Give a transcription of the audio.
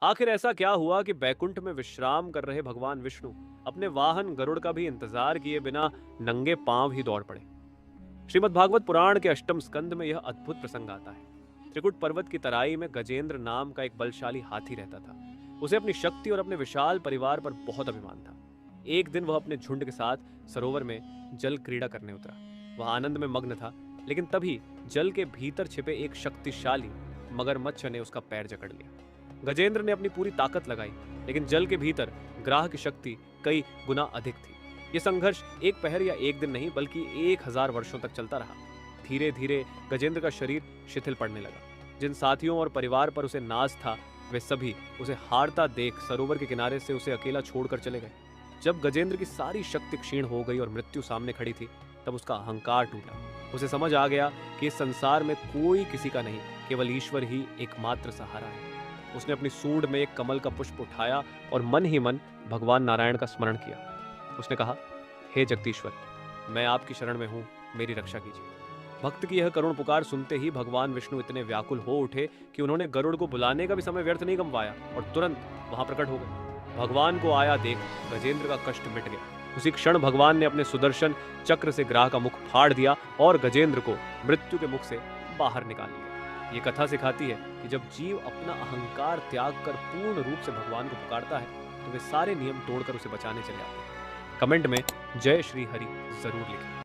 आखिर ऐसा क्या हुआ कि बैकुंठ में विश्राम कर रहे भगवान विष्णु अपने वाहन गरुड़ का भी इंतजार किए बिना नंगे पांव ही दौड़ पड़े। श्रीमद् भागवत पुराण के अष्टम स्कंद में यह अद्भुत प्रसंग आता है। त्रिकुट पर्वत की तराई में गजेंद्र नाम का एक बलशाली हाथी रहता था। उसे अपनी शक्ति और अपने विशाल परिवार पर बहुत अभिमान था। एक दिन वह अपने झुंड के साथ सरोवर में जल क्रीड़ा करने उतरा। वह आनंद में मग्न था, लेकिन तभी जल के भीतर छिपे एक शक्तिशाली मगरमच्छ ने उसका पैर जकड़ लिया। गजेंद्र ने अपनी पूरी ताकत लगाई, लेकिन जल के भीतर ग्राह की शक्ति कई गुना अधिक थी। ये संघर्ष एक पहर या एक दिन नहीं बल्कि 1000 वर्षों तक चलता रहा। धीरे धीरे गजेंद्र का शरीर शिथिल पड़ने लगा। जिन साथियों और परिवार पर उसे नाज था, वे सभी उसे हारता देख सरोवर के किनारे से उसे अकेला छोड़कर चले गए। जब गजेंद्र की सारी शक्ति क्षीण हो गई और मृत्यु सामने खड़ी थी, तब उसका अहंकार टूटा। उसे समझ आ गया कि इस संसार में कोई किसी का नहीं, केवल ईश्वर ही एकमात्र सहारा है। उसने अपनी सूंड में एक कमल का पुष्प उठाया और मन ही मन भगवान नारायण का स्मरण किया। उसने कहा, हे जगदीश्वर, मैं आपकी शरण में हूं, मेरी रक्षा कीजिए। भक्त की यह करुण पुकार सुनते ही भगवान विष्णु इतने व्याकुल हो उठे कि उन्होंने गरुड़ को बुलाने का भी समय व्यर्थ नहीं गंवाया और तुरंत वहां प्रकट हो गए। भगवान को आया देख गजेंद्र का कष्ट मिट गया। उसी क्षण भगवान ने अपने सुदर्शन चक्र से ग्राह का मुख फाड़ दिया और गजेंद्र को मृत्यु के मुख से बाहर निकाल लिया। ये कथा सिखाती है कि जब जीव अपना अहंकार त्याग कर पूर्ण रूप से भगवान को पुकारता है, तो वे सारे नियम तोड़कर उसे बचाने चले आते हैं। कमेंट में जय श्री हरि जरूर लिखें।